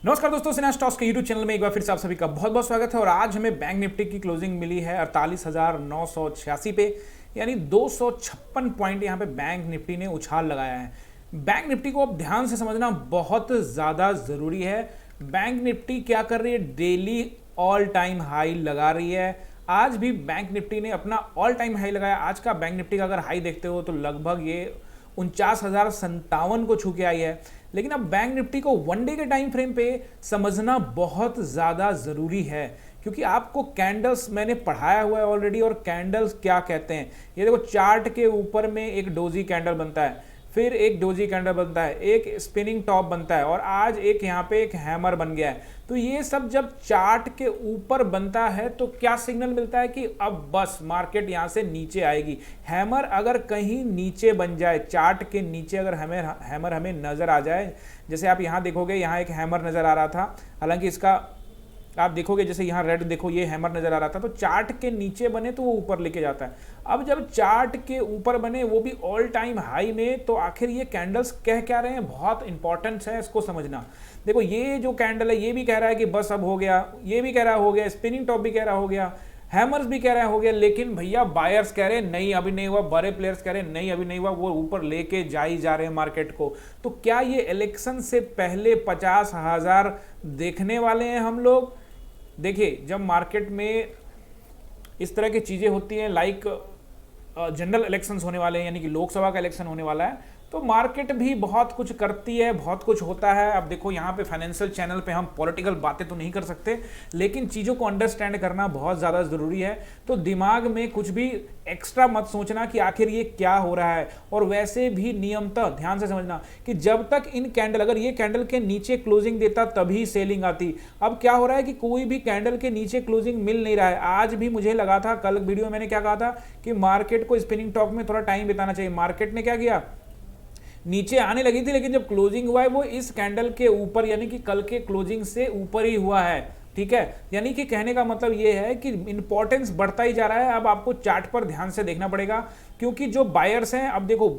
नमस्कार दोस्तों, सिन्हा स्टॉक्स के यूट्यूब चैनल में एक बार फिर से आप सभी का बहुत बहुत स्वागत है। और आज हमें बैंक निफ्टी की क्लोजिंग मिली है 48,986 पे, यानी 256 पॉइंट यहाँ पे बैंक निफ्टी ने उछाल लगाया है। बैंक निफ्टी को अब ध्यान से समझना बहुत ज़्यादा ज़रूरी है। बैंक निफ्टी क्या कर रही है? डेली ऑल टाइम हाई लगा रही है। आज भी बैंक निफ्टी ने अपना ऑल टाइम हाई लगाया। आज का बैंक निफ्टी का अगर हाई देखते हो तो लगभग ये 49,057 को छू के आई है। लेकिन अब बैंक निफ्टी को वन डे के टाइम फ्रेम पे समझना बहुत ज़्यादा ज़रूरी है, क्योंकि आपको कैंडल्स मैंने पढ़ाया हुआ है ऑलरेडी। और कैंडल्स क्या कहते हैं, ये देखो, चार्ट के ऊपर में एक डोजी कैंडल बनता है, फिर एक डोजी कैंडल बनता है, एक स्पिनिंग टॉप बनता है, और आज एक यहाँ पे एक हैमर बन गया है। तो ये सब जब चार्ट के ऊपर बनता है तो क्या सिग्नल मिलता है कि अब बस मार्केट यहाँ से नीचे आएगी। हैमर अगर कहीं नीचे बन जाए, चार्ट के नीचे अगर हैमर हमें नज़र आ जाए, जैसे आप यहाँ देखोगे, यहाँ एक हैमर नज़र आ रहा था, हालांकि इसका आप देखोगे जैसे यहाँ रेड देखो, ये हैमर नजर आ रहा था, तो चार्ट के नीचे बने तो वो ऊपर लेके जाता है। अब जब चार्ट के ऊपर बने, वो भी ऑल टाइम हाई में, तो आखिर ये कैंडल्स कह क्या रहे हैं? बहुत इंपॉर्टेंट है इसको समझना। देखो, ये जो कैंडल है ये भी कह रहा है कि बस अब हो गया, ये भी कह रहा हो गया, स्पिनिंग टॉप भी कह रहा हो गया, हैमर्स भी कह रहा हो गया। लेकिन भैया बायर्स कह रहे हैं नहीं अभी नहीं हुआ, बड़े प्लेयर्स कह रहे हैं नहीं अभी नहीं हुआ, वो ऊपर लेके जा ही जा रहे हैं मार्केट को। तो क्या ये इलेक्शन से पहले 50,000 देखने वाले हैं हम लोग? देखिए, जब मार्केट में इस तरह की चीज़ें होती हैं, लाइक जनरल इलेक्शंस होने वाले हैं, यानी कि लोकसभा का इलेक्शन होने वाला है, तो मार्केट भी बहुत कुछ करती है, बहुत कुछ होता है। अब देखो, यहाँ पे फाइनेंशियल चैनल पे हम पॉलिटिकल बातें तो नहीं कर सकते, लेकिन चीज़ों को अंडरस्टैंड करना बहुत ज़्यादा ज़रूरी है। तो दिमाग में कुछ भी एक्स्ट्रा मत सोचना कि आखिर ये क्या हो रहा है। और वैसे भी नियमतः ध्यान से समझना कि जब तक इन कैंडल, अगर ये कैंडल के नीचे क्लोजिंग देता तभी सेलिंग आती। अब क्या हो रहा है कि कोई भी कैंडल के नीचे क्लोजिंग मिल नहीं रहा है। आज भी मुझे लगा था, कल वीडियो में मैंने क्या कहा था कि मार्केट को स्पिनिंग टॉप में थोड़ा टाइम बिताना चाहिए। मार्केट ने क्या किया, नीचे आने लगी थी, लेकिन जब क्लोजिंग हुआ है वो इस कैंडल के ऊपर, यानी कि कल के क्लोजिंग से ऊपर ही हुआ है। ठीक है, यानी कि कहने का मतलब ये है कि इंपॉर्टेंस बढ़ता ही जा रहा है। अब आपको चार्ट पर ध्यान से देखना पड़ेगा, क्योंकि जो बायर्स हैं, अब देखो,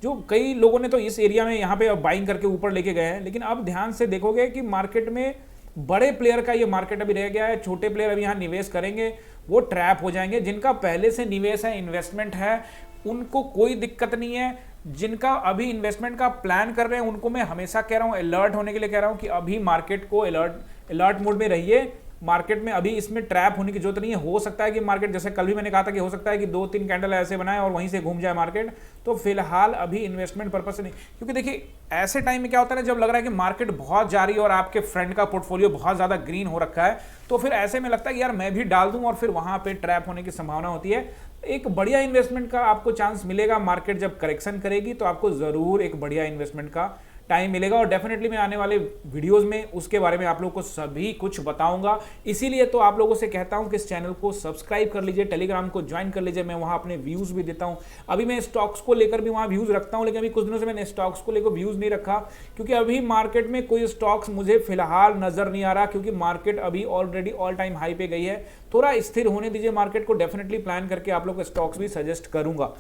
जो कई लोगों ने तो इस एरिया में यहाँ पे बाइंग करके ऊपर लेके गए हैं, लेकिन अब ध्यान से देखोगे कि मार्केट में बड़े प्लेयर का ये मार्केट अभी रह गया है। छोटे प्लेयर अभी यहाँ निवेश करेंगे, वो ट्रैप हो जाएंगे। जिनका पहले से निवेश है, इन्वेस्टमेंट है, उनको कोई दिक्कत नहीं है। जिनका अभी इन्वेस्टमेंट का प्लान कर रहे हैं, उनको मैं हमेशा कह रहा हूं, अलर्ट होने के लिए कह रहा हूं कि अभी मार्केट को अलर्ट मोड में रहिए। मार्केट में अभी इसमें ट्रैप होने की जरूरत नहीं है। हो सकता है कि मार्केट, जैसे कल भी मैंने कहा था कि हो सकता है कि 2-3 कैंडल ऐसे बनाए और वहीं से घूम जाए मार्केट। तो फिलहाल अभी इन्वेस्टमेंट पर्पज से नहीं, क्योंकि देखिए ऐसे टाइम में क्या होता है, जब लग रहा है कि मार्केट बहुत जा रही है और आपके फ्रेंड का पोर्टफोलियो बहुत ज्यादा ग्रीन हो रखा है, तो फिर ऐसे में लगता है कि यार मैं भी डाल दूं, और फिर वहां पे ट्रैप होने की संभावना होती है। एक बढ़िया इन्वेस्टमेंट का आपको चांस मिलेगा। मार्केट जब करेक्शन करेगी तो आपको जरूर एक बढ़िया इन्वेस्टमेंट का टाइम मिलेगा, और डेफिनेटली मैं आने वाले वीडियोस में उसके बारे में आप लोगों को सभी कुछ बताऊंगा। इसीलिए तो आप लोगों से कहता हूं कि इस चैनल को सब्सक्राइब कर लीजिए, टेलीग्राम को ज्वाइन कर लीजिए। मैं वहां अपने व्यूज भी देता हूं। अभी मैं स्टॉक्स को लेकर भी वहां व्यूज रखता हूं, लेकिन अभी कुछ दिनों से मैंने स्टॉक्स को लेकर व्यूज नहीं रखा, क्योंकि अभी मार्केट में कोई स्टॉक्स मुझे फिलहाल नजर नहीं आ रहा, क्योंकि मार्केट अभी ऑलरेडी ऑल टाइम हाई पे गई है। थोड़ा स्थिर होने दीजिए मार्केट को, डेफिनेटली प्लान करके आप लोग को स्टॉक्स भी सजेस्ट करूंगा।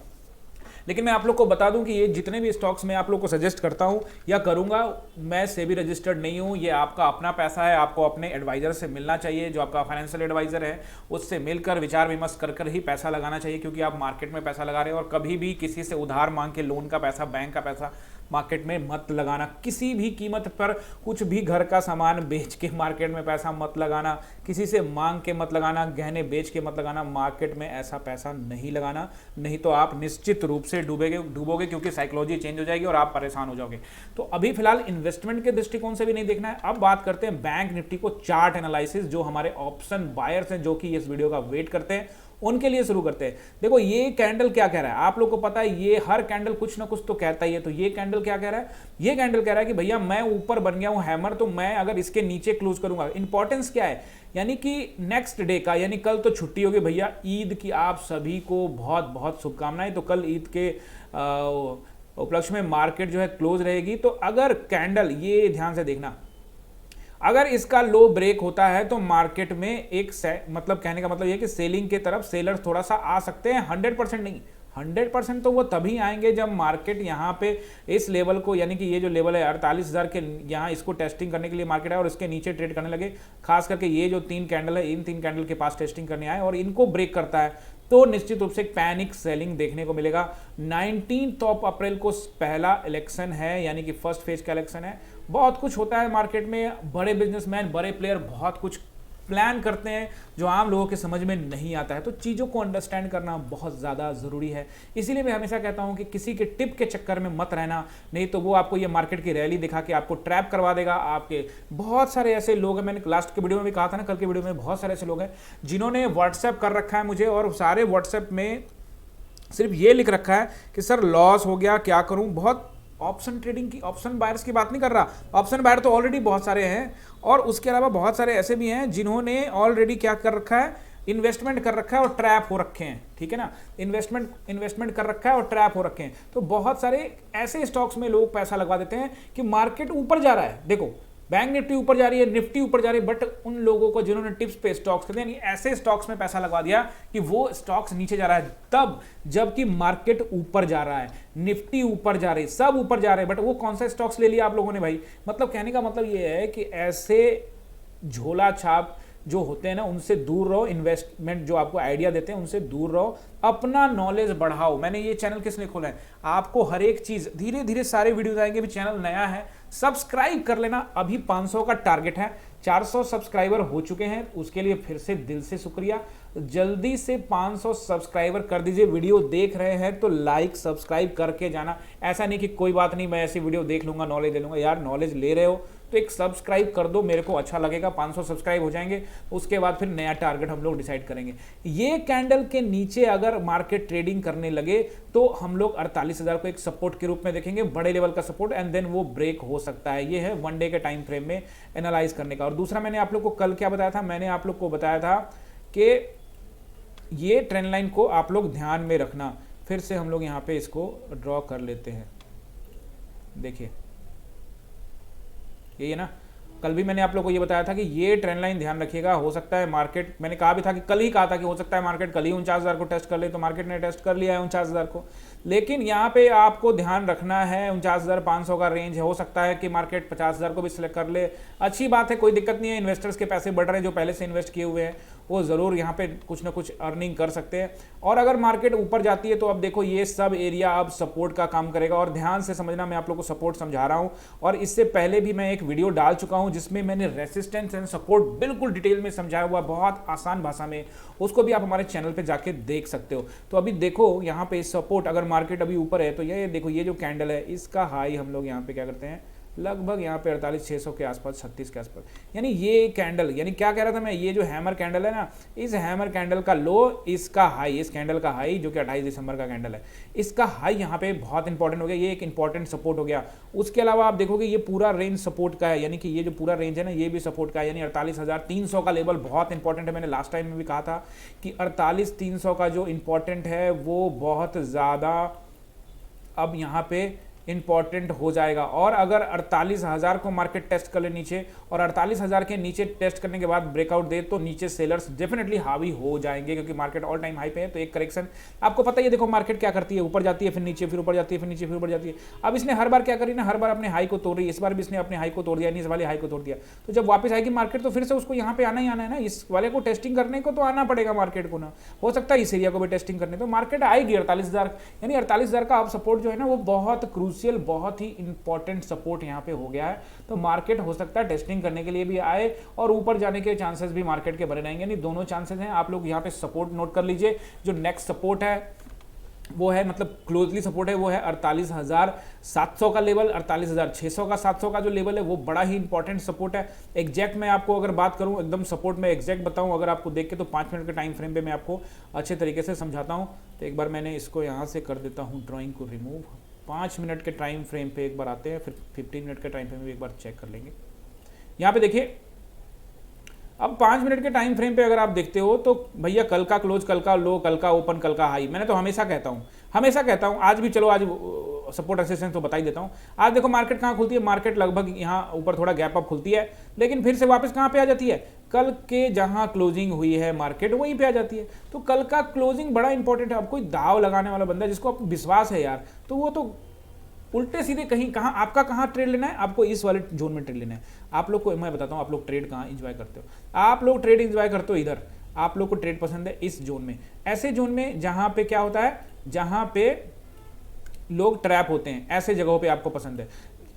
लेकिन मैं आप लोग को बता दूं कि ये जितने भी स्टॉक्स मैं आप लोग को सजेस्ट करता हूं या करूंगा, मैं सेबी रजिस्टर्ड नहीं हूं। ये आपका अपना पैसा है, आपको अपने एडवाइजर से मिलना चाहिए, जो आपका फाइनेंशियल एडवाइजर है उससे मिलकर विचार विमर्श कर ही पैसा लगाना चाहिए। क्योंकि आप मार्केट में पैसा लगा रहे हो, और कभी भी किसी से उधार मांग के लोन का पैसा, बैंक का पैसा मार्केट में मत लगाना। किसी भी कीमत पर कुछ भी घर का सामान बेच के मार्केट में पैसा मत लगाना, किसी से मांग के मत लगाना, गहने बेच के मत लगाना। मार्केट में ऐसा पैसा नहीं लगाना, नहीं तो आप निश्चित रूप से डूबोगे, क्योंकि साइकोलॉजी चेंज हो जाएगी और आप परेशान हो जाओगे। तो अभी फिलहाल इन्वेस्टमेंट के दृष्टिकोण से भी नहीं देखना है। अब बात करते हैं बैंक निफ्टी को चार्ट एनालिसिस, जो हमारे ऑप्शन बायर्स हैं, जो कि इस वीडियो का वेट करते हैं, उनके लिए शुरू करते हैं। देखो, ये कैंडल क्या कह रहा है, आप लोग को पता है, ये हर कैंडल कुछ ना कुछ तो कहता ही है। तो ये कैंडल क्या कह रहा है? ये कैंडल कह रहा है कि भैया मैं ऊपर बन गया हूं हैमर, तो मैं अगर इसके नीचे क्लोज करूंगा, इंपॉर्टेंस क्या है, यानी कि नेक्स्ट डे का, यानी कल तो छुट्टी होगी भैया, ईद की आप सभी को बहुत बहुत शुभकामनाएं। तो कल ईद के उपलक्ष्य में मार्केट जो है क्लोज रहेगी। तो अगर कैंडल, ये ध्यान से देखना, अगर इसका लो ब्रेक होता है तो मार्केट में एक मतलब कहने का मतलब यह कि सेलिंग के तरफ सेलर थोड़ा सा आ सकते हैं, 100% नहीं, 100% तो वो तभी आएंगे जब मार्केट यहाँ पे इस लेवल को, यानी कि ये जो लेवल है 48,000 के, यहाँ इसको टेस्टिंग करने के लिए मार्केट आए और इसके नीचे ट्रेड करने लगे। खास करके ये जो 3 कैंडल है, इन 3 कैंडल के पास टेस्टिंग करने आए और इनको ब्रेक करता है तो निश्चित रूप से एक पैनिक सेलिंग देखने को मिलेगा। 19 अप्रैल को पहला इलेक्शन है, यानी कि फर्स्ट फेज का इलेक्शन है। बहुत कुछ होता है मार्केट में, बड़े बिजनेसमैन, बड़े प्लेयर बहुत कुछ प्लान करते हैं जो आम लोगों के समझ में नहीं आता है, तो चीज़ों को अंडरस्टैंड करना बहुत ज़्यादा ज़रूरी है। इसीलिए मैं हमेशा कहता हूं कि किसी के टिप के चक्कर में मत रहना, नहीं तो वो आपको ये मार्केट की रैली दिखा के आपको ट्रैप करवा देगा। आपके बहुत सारे ऐसे लोग हैं, मैंने लास्ट के वीडियो में भी कहा था ना, कल के वीडियो में, बहुत सारे ऐसे लोग हैं जिन्होंने व्हाट्सएप कर रखा है मुझे और सारे व्हाट्सएप में सिर्फ ये लिख रखा है कि सर लॉस हो गया, क्या करूँ। बहुत ऑप्शन ट्रेडिंग की, ऑप्शन बायर्स की बात नहीं कर रहा, ऑप्शन बायर तो ऑलरेडी बहुत सारे हैं और उसके अलावा बहुत सारे ऐसे भी हैं जिन्होंने ऑलरेडी क्या कर रखा है, इन्वेस्टमेंट कर रखा है और ट्रैप हो रखे हैं, ठीक है ना। इन्वेस्टमेंट कर रखा है और ट्रैप हो रखे हैं। तो बहुत सारे ऐसे स्टॉक्स में लोग पैसा लगवा देते हैं कि मार्केट ऊपर जा रहा है, देखो बैंक निफ्टी ऊपर जा रही है, निफ्टी ऊपर जा रही है, बट उन लोगों को जिन्होंने टिप्स पे स्टॉक्स खरीदे, यानी ऐसे स्टॉक्स में पैसा लगवा दिया कि वो स्टॉक्स नीचे जा रहा है तब, जबकि मार्केट ऊपर जा रहा है, निफ्टी ऊपर जा रही है, सब ऊपर जा रहे हैं, बट वो कौन सा स्टॉक्स ले लिया आप लोगों ने भाई। मतलब कहने का मतलब ये है कि ऐसे झोला छाप जो होते हैं ना, उनसे दूर रहो। इन्वेस्टमेंट जो आपको आइडिया देते हैं उनसे दूर रहो, अपना नॉलेज बढ़ाओ। मैंने ये चैनल किस लिए खोला है, आपको हर एक चीज, धीरे धीरे सारे वीडियोस आएंगे। भी चैनल नया है, सब्सक्राइब कर लेना। अभी 500 का टारगेट है, 400 सब्सक्राइबर हो चुके हैं, उसके लिए फिर से दिल से शुक्रिया। जल्दी से 500 सब्सक्राइबर कर दीजिए। वीडियो देख रहे हैं तो लाइक सब्सक्राइब करके जाना। ऐसा नहीं कि कोई बात नहीं, मैं ऐसी वीडियो देख लूंगा, नॉलेज ले लूंगा। यार नॉलेज ले रहे हो तो एक सब्सक्राइब कर दो, मेरे को अच्छा लगेगा। 500 सब्सक्राइब हो जाएंगे, उसके बाद फिर नया टारगेट हम लोग डिसाइड करेंगे। ये कैंडल के नीचे अगर मार्केट ट्रेडिंग करने लगे तो हम लोग 48,000 को एक सपोर्ट के रूप में देखेंगे, बड़े लेवल का सपोर्ट, एंड देन वो ब्रेक हो सकता है। ये है 1 डे के टाइम फ्रेम में एनालाइज करने का। और दूसरा, मैंने आप लोग को कल क्या बताया था, मैंने आप लोग को बताया था कि ये ट्रेंड लाइन को आप लोग ध्यान में रखना। फिर से हम लोग यहाँ पे इसको ड्रॉ कर लेते हैं। देखिए यही है ना, कल भी मैंने आप लोगों को ये बताया था कि ये ट्रेंड लाइन ध्यान रखिएगा। हो सकता है मार्केट, मैंने कहा भी था कि कल ही कहा था कि हो सकता है मार्केट कल ही 49,000 को टेस्ट कर ले, तो मार्केट ने टेस्ट कर लिया है 49,000 को। लेकिन यहाँ पे आपको ध्यान रखना है 49,500 का रेंज है। हो सकता है कि मार्केट 50,000 को भी सिलेक्ट कर ले, अच्छी बात है, कोई दिक्कत नहीं है। इन्वेस्टर्स के पैसे बढ़ रहे हैं, जो पहले से इन्वेस्ट किए हुए हैं वो ज़रूर यहाँ पे कुछ ना कुछ अर्निंग कर सकते हैं। और अगर मार्केट ऊपर जाती है तो अब देखो ये सब एरिया अब सपोर्ट का काम करेगा। और ध्यान से समझना, मैं आप लोग को सपोर्ट समझा रहा हूँ, और इससे पहले भी मैं एक वीडियो डाल चुका हूँ जिसमें मैंने रेसिस्टेंस एंड सपोर्ट बिल्कुल डिटेल में समझाया हुआ, बहुत आसान भाषा में। उसको भी आप हमारे चैनल पे जाके देख सकते हो। तो अभी देखो यहाँ पे सपोर्ट, अगर मार्केट अभी ऊपर है तो ये देखो, ये जो कैंडल है इसका हाई हम लोग यहाँ पे क्या करते हैं, लगभग यहाँ पे 48,600 के आसपास, 36 के आसपास। यानी ये कैंडल, यानी क्या कह रहा था मैं, ये जो हैमर कैंडल है ना, इस हैमर कैंडल का लो, इसका हाई, इस कैंडल का हाई जो कि 28 दिसंबर का कैंडल है, इसका हाई यहाँ पे बहुत इंपॉर्टेंट हो गया। ये एक इंपॉर्टेंट सपोर्ट हो गया। उसके अलावा आप देखोगे ये पूरा रेंज सपोर्ट का है, यानी कि ये जो पूरा रेंज है ना, ये भी सपोर्ट का है। यानी 48,300 का लेवल बहुत इंपॉर्टेंट है। मैंने लास्ट टाइम में भी कहा था कि 48,300 का जो इंपॉर्टेंट है वो बहुत ज़्यादा अब यहाँ पे इंपॉर्टेंट हो जाएगा। और अगर 48,000 को मार्केट टेस्ट कर ले नीचे, और 48,000 के नीचे टेस्ट करने के बाद ब्रेकआउट दे, तो नीचे सेलर्स डेफिनेटली हावी हो जाएंगे, क्योंकि मार्केट ऑल टाइम हाई पे है। तो एक करेक्शन आपको पता ही है, देखो मार्केट क्या करती है, ऊपर जाती है, फिर नीचे, फिर ऊपर जाती है, फिर नीचे, फिर ऊपर जाती है। अब इसने हर बार क्या करी ना, हर बार अपने हाई को तोड़ रही है। इस बार भी इसने अपने हाई को तोड़ दिया, इस वाले हाई को तोड़ दिया। तो जब वापस आएगी मार्केट तो फिर से उसको यहाँ पे आना ही आना है ना, इस वाले को टेस्टिंग करने को तो आना पड़ेगा मार्केट को ना। हो सकता है इस एरिया को भी टेस्टिंग करने, तो मार्केट आएगी 48,000, यानी 48,000 का अब सपोर्ट जो है ना, वो बहुत क्रूशियल, बहुत ही इंपॉर्टेंट सपोर्ट यहाँ पे हो गया है। तो मार्केट हो सकता है टेस्टिंग करने के लिए भी आए और ऊपर जाने के चांसेस भी मार्केट के बने रहेंगे। नहीं, दोनों चांसेस हैं। आप लोग यहाँ पे सपोर्ट नोट कर लीजिए। जो नेक्स्ट सपोर्ट है वो है, मतलब क्लोजली सपोर्ट है, वो है 48,700 का लेवल। 48,600 का 700 का जो लेवल है वो बड़ा ही इंपॉर्टेंट सपोर्ट है। एग्जैक्ट मैं आपको अगर बात करूं, एकदम सपोर्ट में एग्जैक्ट बताऊं अगर आपको देख के, तो 5 मिनट के टाइम फ्रेम पे मैं आपको अच्छे तरीके से समझाता हूं। तो एक बार मैंने इसको यहाँ से कर देता हूँ, ड्रॉइंग को रिमूव। 5 मिनट के टाइम फ्रेम पे एक बार आते हैं, फिर 15 मिनट के टाइम फ्रेम में एक बार चेक कर लेंगे। यहाँ पे देखिए, अब 5 मिनट के टाइम फ्रेम पे अगर आप देखते हो तो भैया कल का क्लोज, कल का लो, कल का ओपन, कल का हाई। मैंने तो हमेशा कहता हूँ, आज भी, चलो आज सपोर्ट रेजिस्टेंस तो बता ही देता हूँ। आज देखो मार्केट कहाँ खुलती है, मार्केट लगभग यहाँ ऊपर थोड़ा गैप अप खुलती है, लेकिन फिर से वापस कहाँ पे आ जाती है, कल के जहाँ क्लोजिंग हुई है मार्केट वहीं पे आ जाती है। तो कल का क्लोजिंग बड़ा इंपॉर्टेंट है। अब कोई दाव लगाने वाला बंदा जिसको आपको विश्वास है यार, तो वो तो उल्टे सीधे कहीं कहाँ आपका कहाँ ट्रेड लेना है, आपको इस वाले जोन में ट्रेड लेना है। आप लोग को मैं बताता हूँ आप लोग ट्रेड कहाँ इंजॉय करते हो। आप लोग ट्रेड इंजॉय करते हो इधर, आप लोग को ट्रेड पसंद है इस जोन में, ऐसे जोन में जहाँ पे क्या होता है, जहाँ पे लोग ट्रैप होते हैं, ऐसे जगहों पे आपको पसंद है।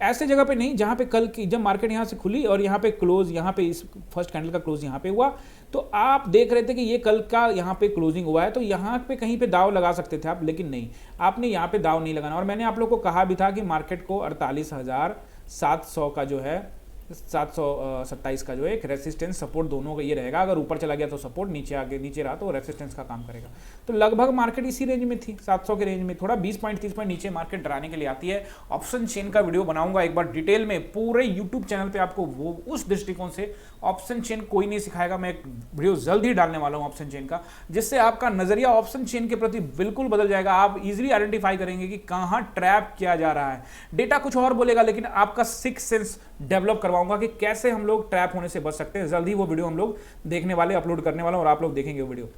ऐसे जगह पे नहीं जहाँ पे कल की जब मार्केट यहाँ से खुली और यहाँ पे क्लोज, यहाँ पे इस फर्स्ट कैंडल का क्लोज यहाँ पे हुआ, तो आप देख रहे थे कि ये कल का यहाँ पे क्लोजिंग हुआ है, तो यहाँ पे कहीं पे दाव लगा सकते थे आप, लेकिन नहीं, आपने यहाँ पे दाव नहीं लगाना। और मैंने आप लोग को कहा भी था कि मार्केट को 48,700 का जो है 727 का जो है एक रेसिस्टेंस सपोर्ट दोनों का ये रहेगा। अगर ऊपर चला गया तो सपोर्ट, नीचे आगे नीचे रहा तो रेसिस्टेंस का काम करेगा। तो लगभग मार्केट इसी रेंज में थी, 700 के रेंज में, थोड़ा 20 पॉइंट 30 पॉइंट नीचे मार्केट डराने के लिए आती है। ऑप्शन चेन का वीडियो बनाऊंगा एक बार डिटेल में पूरे यूट्यूब चैनल पे आपको, वो उस दृष्टिकोण से ऑप्शन चेन कोई नहीं सिखाएगा, मैं एक वीडियो जल्द ही डालने वाला हूं ऑप्शन चेन का, जिससे आपका नजरिया ऑप्शन चेन के प्रति बिल्कुल बदल जाएगा। आप इजीली आइडेंटिफाई करेंगे कि कहां ट्रैप किया जा रहा है। डेटा कुछ और बोलेगा, लेकिन आपका सिक्स सेंस डेवलप करवाऊंगा कि कैसे हम लोग ट्रैप होने से बच सकते हैं। जल्द ही वो वीडियो हम लोग देखने वाले, अपलोड करने वाला, और आप लोग देखेंगे वो वीडियो।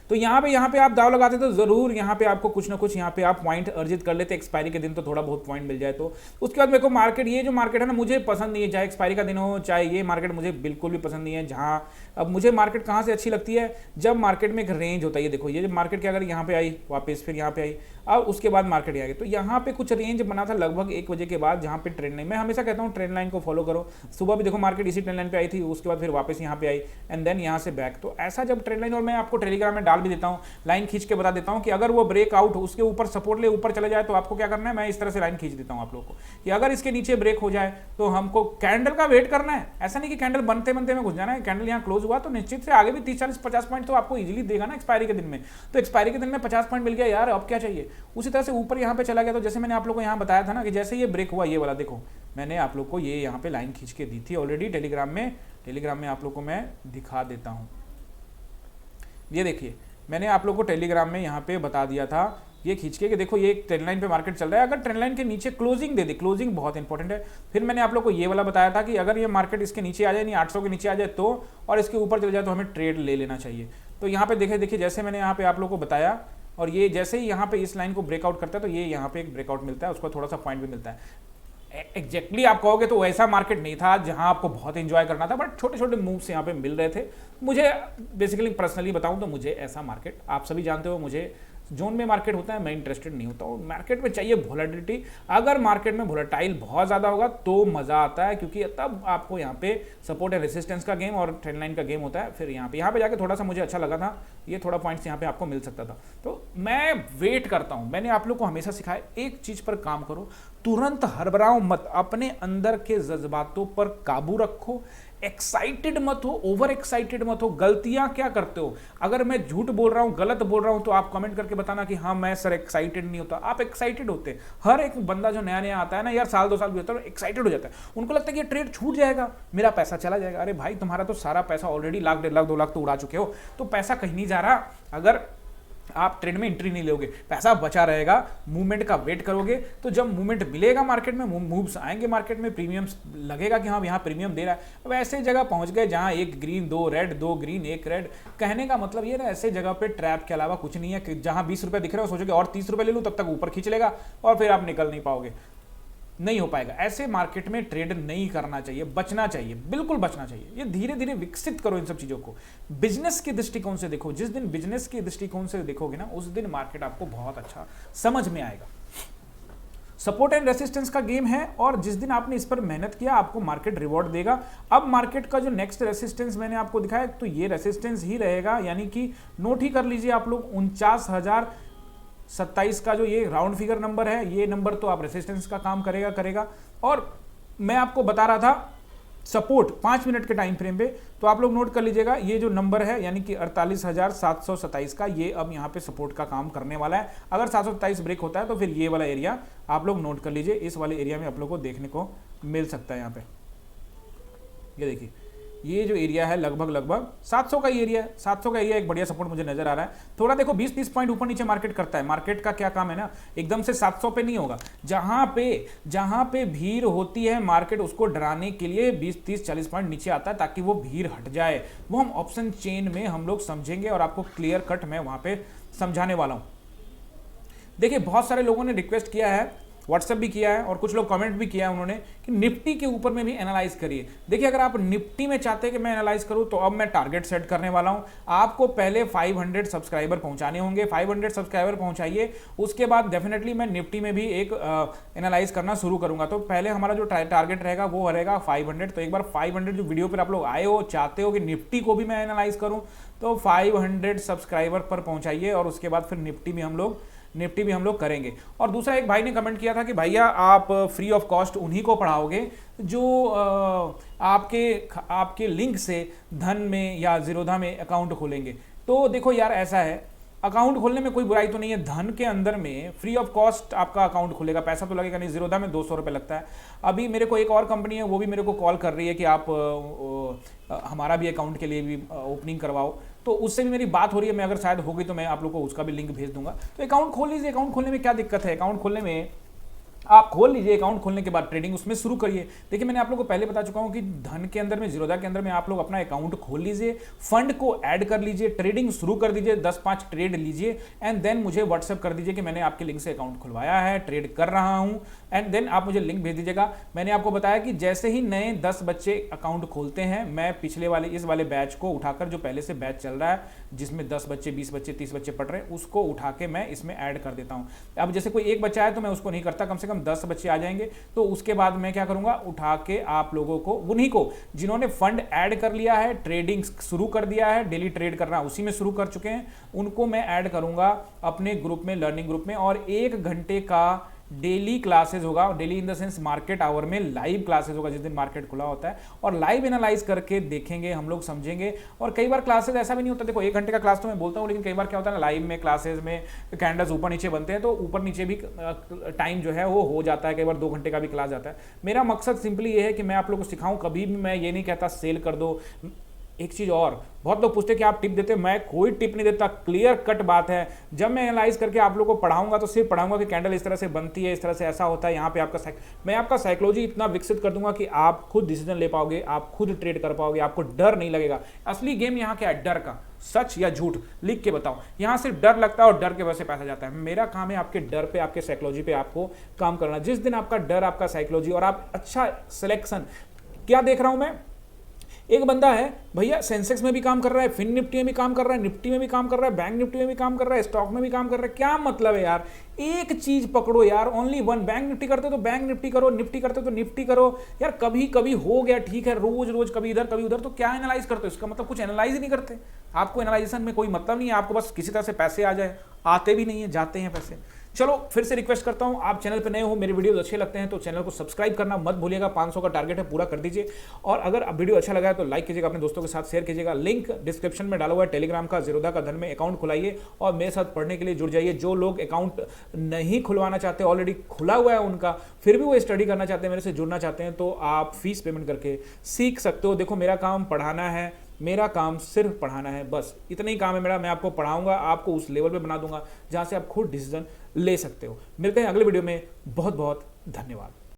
तो यहाँ पे आप दाव लगाते तो जरूर यहाँ पे आपको कुछ ना कुछ यहाँ पे आप पॉइंट अर्जित कर लेते एक्सपायरी के दिन, तो थोड़ा बहुत पॉइंट मिल जाए। तो उसके बाद मेरे को मार्केट, ये जो मार्केट है ना, मुझे पसंद नहीं है, चाहे एक्सपायरी का दिन हो चाहे ये मार्केट, मुझे बिल्कुल भी पसंद नहीं है। जहाँ अब मुझे मार्केट कहाँ से अच्छी लगती है, जब मार्केट में एक रेंज होता है। ये देखो, ये जब मार्केट के अगर यहाँ पे आई वापस, फिर यहाँ पे आई, अब उसके बाद मार्केट आ गई, तो यहाँ पे कुछ रेंज बना था लगभग 1 बजे के बाद, जहाँ पे ट्रेंड लाइन, मैं हमेशा कहता हूँ ट्रेंड लाइन को फॉलो करो। सुबह भी देखो मार्केट इसी ट्रेंड लाइन पे आई थी, उसके बाद फिर वापस यहाँ पे आई एंड देन यहाँ से बैक। तो ऐसा जब ट्रेंड लाइन, और मैं आपको टेलीग्राम में डाल भी देता हूँ, लाइन खींच के बता देता हूँ कि अगर वो ब्रेकआउट उसके ऊपर सपोर्ट ले ऊपर चले जाए तो आपको क्या करना है। मैं इस तरह से लाइन खींच देता हूँ आप लोग को कि अगर इसके नीचे ब्रेक हो जाए तो हमको कैंडल का वेट करना है। ऐसा नहीं कि कैंडल बनते बनते में घुस जाना है। कैंडल यहाँ क्लोज हुआ तो निश्चित से आगे भी 30 40 50 पॉइंट तो आपको इजीली देगा ना एक्सपायरी के दिन में। तो एक्सपायरी के दिन में 50 पॉइंट मिल गया यार, अब क्या चाहिए। उसी तरह से ऊपर यहाँ पे चला गया, तो जैसे मैंने आप लोग को यहाँ बताया था ना कि जैसे ये ब्रेक हुआ, ये वाला देखो, मैंने आप लोग को ये यहाँ पे लाइन खींच के दी थी ऑलरेडी टेलीग्राम में आप लोग को मैं दिखा देता हूँ। ये देखिए, मैंने आप लोग को टेलीग्राम में यहाँ पे बता दिया था ये खींच के कि देखो ये एक ट्रेंड लाइन पे मार्केट चल रहा है, अगर ट्रेंड लाइन के नीचे क्लोजिंग दे दे, क्लोजिंग बहुत इंपॉर्टेंट है। फिर मैंने आप लोग को ये वाला बताया था कि अगर ये मार्केट इसके नीचे आ जाए, नहीं 800 के नीचे आ जाए तो, और इसके ऊपर चले जाए तो हमें ट्रेड ले लेना चाहिए। तो यहाँ पे देखिए जैसे मैंने यहाँ पे आप लोग को बताया, और ये जैसे ही यहाँ पे इस लाइन को ब्रेकआउट करता है तो ये यहाँ पे एक ब्रेकआउट मिलता है, उसको थोड़ा सा पॉइंट भी मिलता है। एग्जैक्टली आप कहोगे तो वैसा मार्केट नहीं था जहां आपको बहुत एंजॉय करना था, बट छोटे छोटे मूव्स यहाँ पे मिल रहे थे। मुझे बेसिकली पर्सनली बताऊं तो मुझे ऐसा मार्केट, आप सभी जानते हो मुझे जोन में मार्केट होता है, मैं इंटरेस्टेड नहीं होता हूँ। मार्केट में चाहिए वोलेटिलिटी। अगर मार्केट में वोलेटाइल बहुत ज़्यादा होगा तो मज़ा आता है, क्योंकि तब आपको यहाँ पे सपोर्ट एंड रेसिस्टेंस का गेम और ट्रेंड लाइन का गेम होता है। फिर यहाँ पे जाके थोड़ा सा मुझे अच्छा लगा था, ये थोड़ा पॉइंट्स यहाँ पे आपको मिल सकता था। तो मैं वेट करता हूँ। मैंने आप लोग को हमेशा सिखाया एक चीज़ पर काम करो, तुरंत हड़बड़ाओ मत, अपने अंदर के जज्बातों पर काबू रखो, एक्साइटेड मत हो, ओवर एक्साइटेड मत हो। गलतियां क्या करते हो, अगर मैं झूठ बोल रहा हूं, गलत बोल रहा हूं, तो आप कमेंट करके बताना कि हाँ मैं सर एक्साइटेड नहीं होता। आप एक्साइटेड होते हैं। हर एक बंदा जो नया नया आता है ना यार, साल 2 साल भी होता है, एक्साइटेड हो जाता है। उनको लगता है कि ये ट्रेड छूट जाएगा, मेरा पैसा चला जाएगा। अरे भाई, तुम्हारा तो सारा पैसा ऑलरेडी 1 लाख 1.5 लाख 2 लाख तो उड़ा चुके हो, तो पैसा कहीं नहीं जा रहा। अगर आप ट्रेड में एंट्री नहीं लोगे, पैसा बचा रहेगा, मूवमेंट का वेट करोगे, तो जब मूवमेंट मिलेगा मार्केट में, मूव्स आएंगे मार्केट में, प्रीमियम्स लगेगा कि हाँ यहाँ प्रीमियम दे रहा है। अब ऐसे जगह पहुंच गए जहाँ 1 ग्रीन 2 रेड, 2 ग्रीन 1 रेड, कहने का मतलब ये ना, ऐसे जगह पे ट्रैप के अलावा कुछ नहीं है कि जहाँ 20 रुपये दिख रहे हो सोचोगे और 30 रुपये ले लूँ, तब तक ऊपर खींच लेगा और फिर आप निकल नहीं पाओगे, नहीं हो पाएगा। ऐसे मार्केट में ट्रेड नहीं करना चाहिए, बचना चाहिए, बिल्कुल बचना चाहिए। ये धीरे धीरे विकसित करो इन सब चीजों को। बिजनेस के दृष्टिकोण से देखो, जिस दिन बिजनेस के दृष्टिकोण से देखोगे ना, उस दिन मार्केट आपको बहुत अच्छा समझ में आएगा। सपोर्ट एंड रेसिस्टेंस का गेम है, और जिस दिन आपने इस पर मेहनत किया आपको मार्केट रिवॉर्ड देगा। अब मार्केट का जो नेक्स्ट रेसिस्टेंस मैंने आपको दिखाया, तो ये रेसिस्टेंस ही रहेगा, यानी कि नोट ही कर लीजिए आप लोग, 49,027 का जो ये राउंड फिगर नंबर है, ये नंबर तो आप रेसिस्टेंस का काम करेगा। और मैं आपको बता रहा था सपोर्ट 5 मिनट के टाइम फ्रेम पे, तो आप लोग नोट कर लीजिएगा, ये जो नंबर है यानी कि 48,727 का, ये अब यहाँ पे सपोर्ट का काम करने वाला है। अगर 727 ब्रेक होता है तो फिर ये वाला एरिया आप लोग नोट कर लीजिए, इस वाले एरिया में आप लोग को देखने को मिल सकता है। यहाँ पे ये देखिए, ये जो एरिया है लगभग 700 का ही एरिया है। 700 का एरिया एक बढ़िया सपोर्ट मुझे नजर आ रहा है। थोड़ा देखो 20-30 पॉइंट ऊपर नीचे मार्केट करता है। मार्केट का क्या काम है ना, एकदम से 700 पे नहीं होगा। जहां पे भीड़ होती है मार्केट उसको डराने के लिए 20-30-40 पॉइंट नीचे आता है ताकि वो भीड़ हट जाए। वो हम ऑप्शन चेन में हम लोग समझेंगे और आपको क्लियर कट मैं वहां पे समझाने वाला हूं। देखिए बहुत सारे लोगों ने रिक्वेस्ट किया है, व्हाट्सएप भी किया है और कुछ लोग कमेंट भी किया है उन्होंने कि निफ्टी के ऊपर में भी एनालाइज करिए। देखिए अगर आप निफ्टी में चाहते हैं कि मैं एनालाइज करूं तो अब मैं टारगेट सेट करने वाला हूं। आपको पहले 500 सब्सक्राइबर पहुंचाने होंगे। 500 सब्सक्राइबर पहुंचाइए, उसके बाद डेफिनेटली मैं निफ्टी में भी एक एनालाइज करना शुरू करूंगा। तो पहले हमारा जो टारगेट रहेगा वो रहेगा 500। तो एक बार 500 जो वीडियो पर आप लोग आए हो, चाहते हो कि निफ्टी को भी मैं एनालाइज करूं, तो 500 सब्सक्राइबर पर पहुंचाइए और उसके बाद फिर निफ्टी भी हम लोग करेंगे। और दूसरा एक भाई ने कमेंट किया था कि भैया आप फ्री ऑफ कॉस्ट उन्हीं को पढ़ाओगे जो आपके लिंक से धन में या जीरोधा में अकाउंट खोलेंगे। तो देखो यार ऐसा है, अकाउंट खोलने में कोई बुराई तो नहीं है। धन के अंदर में फ्री ऑफ कॉस्ट आपका अकाउंट खुलेगा, पैसा तो लगेगा नहीं। जीरोधा में 200 रुपये लगता है। अभी मेरे को एक और कंपनी है, वो भी मेरे को कॉल कर रही है कि आप हमारा भी अकाउंट के लिए भी ओपनिंग करवाओ। तो उससे भी मेरी बात हो रही है। मैं अगर शायद होगी तो मैं आप लोग को उसका भी लिंक भेज दूंगा। तो अकाउंट खोल लीजिए। अकाउंट खोलने में क्या दिक्कत है? अकाउंट खोलने में आप खोल लीजिए। अकाउंट खोलने के बाद ट्रेडिंग उसमें शुरू करिए। देखिए मैंने आप लोगों को पहले बता चुका हूं कि धन के अंदर में, जीरोधा के अंदर में आप लोग अपना अकाउंट खोल लीजिए, फंड को ऐड कर लीजिए, ट्रेडिंग शुरू कर दीजिए, 10-5 ट्रेड लीजिए एंड देन मुझे व्हाट्सएप कर दीजिए कि मैंने आपके लिंक से अकाउंट खुलवाया है, ट्रेड कर रहा हूं, एंड देन आप मुझे लिंक भेज दीजिएगा। मैंने आपको बताया कि जैसे ही नए 10 बच्चे अकाउंट खोलते हैं, मैं पिछले वाले इस वाले बैच को उठाकर, जो पहले से बैच चल रहा है जिसमें 10 बच्चे, 20 बच्चे, 30 बच्चे पढ़ रहे हैं, उसको उठा के मैं इसमें ऐड कर देता हूं। अब जैसे कोई एक बच्चा है तो मैं उसको नहीं करता, कम से कम 10 बच्चे आ जाएंगे। तो उसके बाद मैं क्या करूंगा, उठा के आप लोगों को, उन्हीं को जिन्होंने फंड ऐड कर लिया है, ट्रेडिंग शुरू कर दिया है, डेली ट्रेड करना उसी में शुरू कर चुके हैं, उनको मैं ऐड करूंगा अपने ग्रुप में, लर्निंग ग्रुप में। और 1 घंटे का डेली क्लासेस होगा। Daily in the sense market hour में लाइव क्लासेस होगा जिस दिन मार्केट खुला होता है, और लाइव एनालाइज करके देखेंगे हम लोग, समझेंगे। और कई बार क्लासेस ऐसा भी नहीं होता, देखो 1 घंटे का क्लास तो मैं बोलता हूँ, लेकिन कई बार क्या होता है ना, लाइव में क्लासेस में कैंडल्स ऊपर नीचे बनते हैं, तो ऊपर नीचे भी टाइम जो है वो हो जाता है। कई बार 2 घंटे का भी क्लास जाता है। मेरा मकसद सिंपली ये है कि मैं आप लोग को सिखाऊं। कभी भी मैं ये नहीं कहता सेल कर दो। एक चीज और, बहुत लोग पूछते हैं कि आप टिप देते हैं, मैं कोई टिप नहीं देता। क्लियर कट बात है। जब मैं एनालाइज करके आप लोगों को पढ़ाऊंगा तो सिर्फ पढ़ाऊंगा कि कैंडल इस तरह से बनती है, इस तरह से ऐसा होता है, यहाँ पे आपका मैं आपका साइकोलॉजी इतना विकसित कर दूंगा कि आप खुद डिसीजन ले पाओगे, आप खुद ट्रेड कर पाओगे, आपको डर नहीं लगेगा। असली गेम यहाँ क्या है, डर का। सच या झूठ लिख के बताओ। यहाँ सिर्फ डर लगता है और डर के वजह से पैसा जाता है। मेरा काम है आपके डर पे, आपके साइकोलॉजी पे आपको काम करना। जिस दिन आपका डर, आपका साइकोलॉजी और आप अच्छा सिलेक्शन, क्या देख रहा हूं मैं, एक बंदा है भैया सेंसेक्स में भी काम कर रहा है, फिन निफ्टी में भी काम कर रहा है, निफ्टी में भी काम कर रहा है, बैंक निफ्टी में भी काम कर रहा है, स्टॉक में भी काम कर रहा है। क्या मतलब है यार, एक चीज पकड़ो यार, ओनली वन। बैंक निफ्टी करते तो बैंक निफ्टी करो, निफ्टी करते तो निफ्टी करो यार। कभी कभी हो गया ठीक है, रोज रोज कभी इधर कभी उधर, तो क्या एनालाइज करते हो? इसका मतलब कुछ एनालाइज ही नहीं करते। आपको एनालाइजेशन में कोई मतलब नहीं है, आपको बस किसी तरह से पैसे आ जाए। आते भी नहीं है, जाते हैं पैसे। चलो फिर से रिक्वेस्ट करता हूं, आप चैनल पर नए हो, मेरे वीडियोस अच्छे लगते हैं तो चैनल को सब्सक्राइब करना मत भूलिएगा। 500 का टारगेट है, पूरा कर दीजिए। और अगर वीडियो अच्छा लगा है तो लाइक कीजिएगा, अपने दोस्तों के साथ शेयर कीजिएगा। लिंक डिस्क्रिप्शन में डाला हुआ है टेलीग्राम का, जीरोधा का धन में अकाउंट खुलाइए और मेरे साथ पढ़ने के लिए जुड़ जाइए। जो लोग अकाउंट नहीं खुलवाना चाहते, ऑलरेडी खुला हुआ है उनका, फिर भी वो स्टडी करना चाहते हैं, मेरे से जुड़ना चाहते हैं, तो आप फीस पेमेंट करके सीख सकते हो। देखो मेरा काम पढ़ाना है, मेरा काम सिर्फ पढ़ाना है, बस इतना ही काम है मेरा। मैं आपको पढ़ाऊंगा, आपको उस लेवल पे बना दूंगा जहां से आप खुद डिसीजन ले सकते हो। मिलते हैं अगले वीडियो में। बहुत बहुत धन्यवाद।